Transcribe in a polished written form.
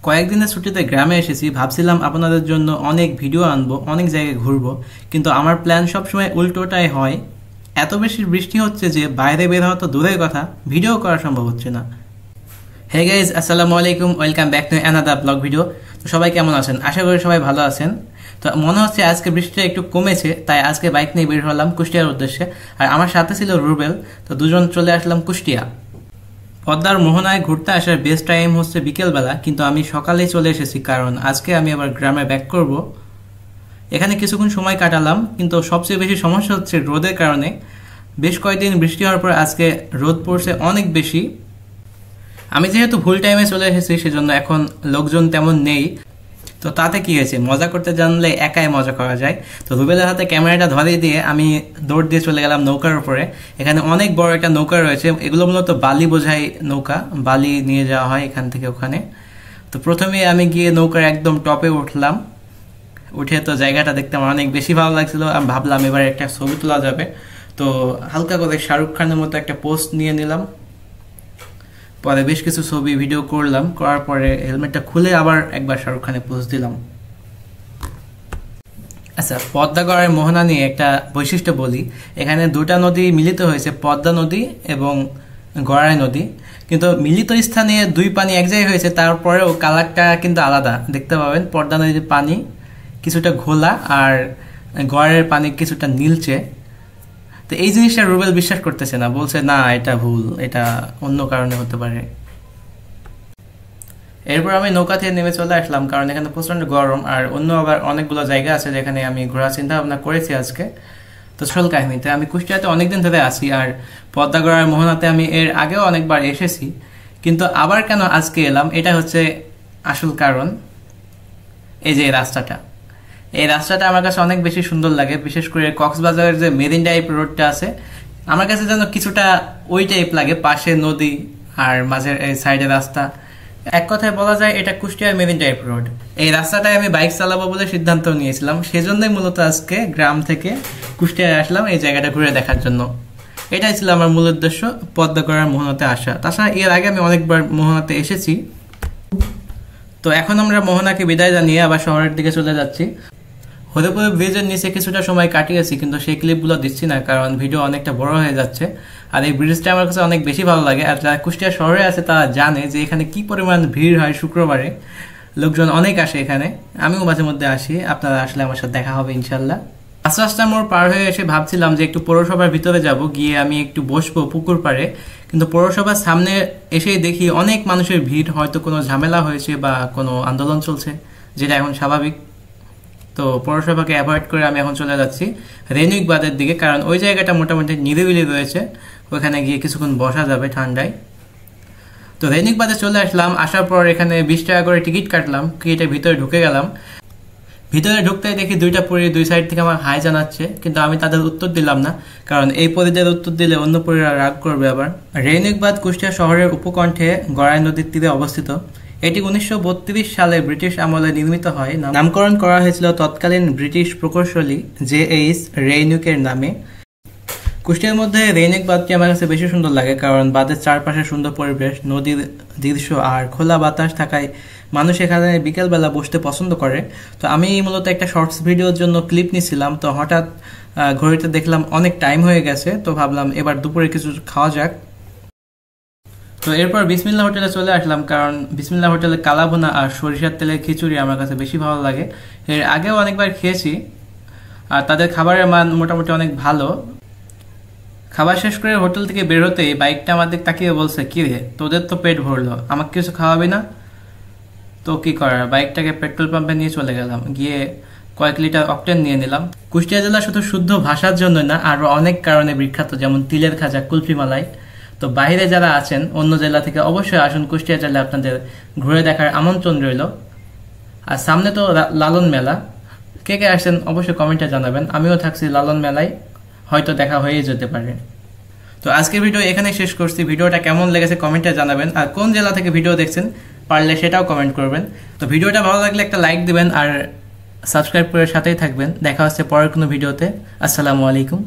কয়েকদিনের ছুটিতে গ্রামে এসেছি, ভাবছিলাম আপনাদের জন্য অনেক ভিডিও আনবো, অনেক জায়গায় ঘুরবো, কিন্তু আমার প্ল্যান সবসময় উল্টোটাই হয়। এত বেশি বৃষ্টি হচ্ছে যে বাইরে বের হওয়া তো দূরের কথা, ভিডিও করা সম্ভব হচ্ছে না। হে গাইজ, আসসালামু আলাইকুম, welcome back to another blog video. তো সবাই কেমন আছেন? আশা করি সবাই ভালো আছেন। তো মনে হচ্ছে আজকে বৃষ্টিটা একটু কমেছে, তাই আজকে বাইক নিয়ে বের হলাম কুষ্টিয়ার উদ্দেশ্যে। আর আমার সাথে ছিল রুবেল। তো দুজন চলে আসলাম কুষ্টিয়া। পদ্মার মোহনায় ঘুরতে আসার বেস্ট টাইম হচ্ছে বিকেলবেলা, কিন্তু আমি সকালেই চলে এসেছি কারণ আজকে আমি আবার গ্রামে ব্যাক করব। এখানে কিছুক্ষণ সময় কাটালাম, কিন্তু সবচেয়ে বেশি সমস্যা হচ্ছে রোদের কারণে। বেশ কয়েকদিন বৃষ্টি হওয়ার পর আজকে রোদ পড়ছে অনেক বেশি। আমি যেহেতু ভুল টাইমে চলে এসেছি, সেজন্য এখন লোকজন তেমন নেই। তো তাতে কি হয়েছে, মজা করতে জানলে একাই মজা করা যায়। তো রুবেলের হাতে ক্যামেরাটা ধরিয়ে দিয়ে আমি দৌড় দিয়ে চলে গেলাম নৌকার উপরে। এখানে অনেক বড় একটা নৌকা রয়েছে, এগুলো মূলত বালি বোঝাই নৌকা, বালি নিয়ে যাওয়া হয় এখান থেকে ওখানে। তো প্রথমে আমি গিয়ে নৌকার একদম টপে উঠলাম। উঠে তো জায়গাটা দেখতে আমার অনেক বেশি ভালো লাগছিল। আমি ভাবলাম এবার একটা ছবি তোলা যাবে, তো হালকা করে শাহরুখ খানের মতো একটা পোস্ট নিয়ে নিলাম। পরে বেশ কিছু ছবি ভিডিও করলাম, করার পরে হেলমেটটা খুলে আবার একবার শাহরুখ খানের পোজ দিলাম। আচ্ছা, পদ্মাগড়ের মোহনা নিয়ে একটা বৈশিষ্ট্য বলি। এখানে দুটা নদী মিলিত হয়েছে, পদ্মা নদী এবং গড়াই নদী। কিন্তু মিলিত স্থানে দুই পানি এক জায়গায় হয়েছে, তারপরেও কালারটা কিন্তু আলাদা দেখতে পাবেন। পদ্মা নদীর পানি কিছুটা ঘোলা আর গড়াইয়ের পানি কিছুটা নীলচে। তো এই জিনিসটা রুবেল বিশ্বাস করতেছে না, বলছে না এটা ভুল, এটা অন্য কারণে হতে পারে। এরপর আমি নৌকা থেকে নেমে চলে আসলাম, কারণ এখানে প্রচন্ড গরম। আর অন্য আবার অনেকগুলো জায়গা আছে যেখানে আমি ঘোরার চিন্তা ভাবনা করেছি আজকে। তো আসল কাহিনীতে আমি কুষ্টিয়াতে অনেকদিন ধরে আছি, আর পদ্মাগড়ার মোহনাতে আমি এর আগেও অনেকবার এসেছি, কিন্তু আবার কেন আজকে এলাম এটা হচ্ছে আসল কারণ। এই যে রাস্তাটা, এই রাস্তাটা আমার কাছে অনেক বেশি সুন্দর লাগে। বিশেষ করে কক্সবাজারের যে মেরিন ড্রাইভ রোডটা আছে, আমার কাছে যেন কিছুটা ওই টাইপ লাগে, পাশে নদী আর মাঝের এই সাইডে রাস্তা। এক কথায় বলা যায় এটা কুষ্টিয়ার মেরিন ড্রাইভ রোড। এই রাস্তাটায় আমি বাইক চালাবো বলে সিদ্ধান্ত নিয়েছিলাম, সেজন্যই মূলত আজকে গ্রাম থেকে কুষ্টিয়ায় আসলাম এই জায়গাটা ঘুরে দেখার জন্য। এটাই ছিল আমার মূল উদ্দেশ্য, পদ্মাগড়ার মোহনাতে আসা। তাছাড়া এর আগে আমি অনেকবার মোহনাতে এসেছি। তো এখন আমরা মোহনাকে বিদায় জানিয়ে আবার শহরের দিকে চলে যাচ্ছি। হরিপুর ব্রিজের নিচে কিছুটা সময় কাটিয়েছি, কিন্তু সেই ক্লিপগুলো দিচ্ছি না কারণ ভিডিও অনেকটা বড় হয়ে যাচ্ছে। আর এই ব্রিজটা আমার কাছে অনেক বেশি ভালো লাগে। আর যারা কুষ্টিয়া শহরে আছে তারা জানে যে এখানে কি পরিমাণ ভিড় হয়। শুক্রবারে লোকজন অনেক আসে এখানে, আমিও মাঝে মধ্যে আসি। আপনারা আসলে আমার সাথে দেখা হবে ইনশাল্লাহ। রাস্তা মোড় পার হয়ে এসে ভাবছিলাম যে একটু পৌরসভার ভিতরে যাব, গিয়ে আমি একটু বসবো পুকুর পাড়ে, কিন্তু পৌরসভার সামনে এসেই দেখি অনেক মানুষের ভিড়। হয়তো কোনো ঝামেলা হয়েছে বা কোনো আন্দোলন চলছে, যেটা এখন স্বাভাবিক। তো পৌরসভাকে অ্যাভয়েড করে আমি এখন চলে যাচ্ছি রেনিক বাঁধের দিকে, কারণ ওই জায়গাটা মোটামুটি নিরিবিলি রয়েছে, ওখানে গিয়ে কিছুক্ষণ বসা যাবে ঠান্ডায়। তো রেনিক বাঁধে চলে আসলাম। আসার পর এখানে 20 টাকা করে টিকিট কাটলাম, টিকিটের ভিতরে ঢুকে গেলাম। ভিতরে ঢুকতে দেখি দুইটা পরী দুই সাইড থেকে আমার হাই জানাচ্ছে, কিন্তু আমি তাদের উত্তর দিলাম না, কারণ এই পরীদের উত্তর দিলে অন্য পরীরা রাগ করবে আবার। রেনিক বাঁধ কুষ্টিয়া শহরের উপকণ্ঠে গড়াই নদীর তীরে অবস্থিত। এটি 1932 সালে ব্রিটিশ আমলে নির্মিত হয়। নামকরণ করা হয়েছিল তৎকালীন ব্রিটিশ প্রকৌশলী J.H. রেইনুকের নামে। কুষ্টিয়ার মধ্যে রেইনুক বাঁধটি আমার কাছে বেশি সুন্দর লাগে, কারণ বাঁধের চারপাশে সুন্দর পরিবেশ, নদীর দৃশ্য আর খোলা বাতাস থাকায় মানুষ এখানে বিকেলবেলা বসতে পছন্দ করে। তো আমি মূলত একটা শর্টস ভিডিওর জন্য ক্লিপ নিয়েছিলাম, তো হঠাৎ ঘড়িতে দেখলাম অনেক টাইম হয়ে গেছে, তো ভাবলাম এবার দুপুরে কিছু খাওয়া যাক। তো এরপর বিসমিল্লা হোটেলে চলে আসলাম, কারণ বিসমিল্লা হোটেলে কালাভুনা আর সরিষার তেলের খিচুড়ি আমার কাছে বেশি ভালো লাগে। এর আগেও অনেকবার খেয়েছি, আর তাদের খাবারের মান মোটামুটি অনেক ভালো। খাবার শেষ করে হোটেল থেকে বেরোতেই বাইকটা আমাদের তাকিয়ে বলছে, কি রে তোদের তো পেট ভরলো, আমাকে কিছু খাওয়াবি না? তো কি করার, বাইকটাকে পেট্রোল পাম্পে নিয়ে চলে গেলাম, গিয়ে কয়েক লিটার অকটেন নিয়ে নিলাম। কুষ্টিয়া জেলা শুধু শুদ্ধ ভাষার জন্য না, আরো অনেক কারণে বিখ্যাত, যেমন তিলের খাজা, কুলফি মালাই। তো বাইরে যারা আছেন অন্য জেলা থেকে অবশ্যই আসুন কুষ্টিয়া জেলা, আপনাদের ঘুরে দেখার আমন্ত্রণ রইল। আর সামনে তো লালন মেলা, কে কে আসেন অবশ্যই কমেন্টে জানাবেন। আমিও থাকছি লালন মেলায়, হয়তো দেখা হয়ে যেতে পারে। তো আজকের ভিডিও এখানে শেষ করছি। ভিডিওটা কেমন লেগেছে কমেন্টে জানাবেন, আর কোন জেলা থেকে ভিডিও দেখছেন পারলে সেটাও কমেন্ট করবেন। তো ভিডিওটা ভালো লাগলে একটা লাইক দিবেন আর সাবস্ক্রাইব করে সাথেই থাকবেন। দেখা হচ্ছে পরের কোনো ভিডিওতে। আসসালামু আলাইকুম।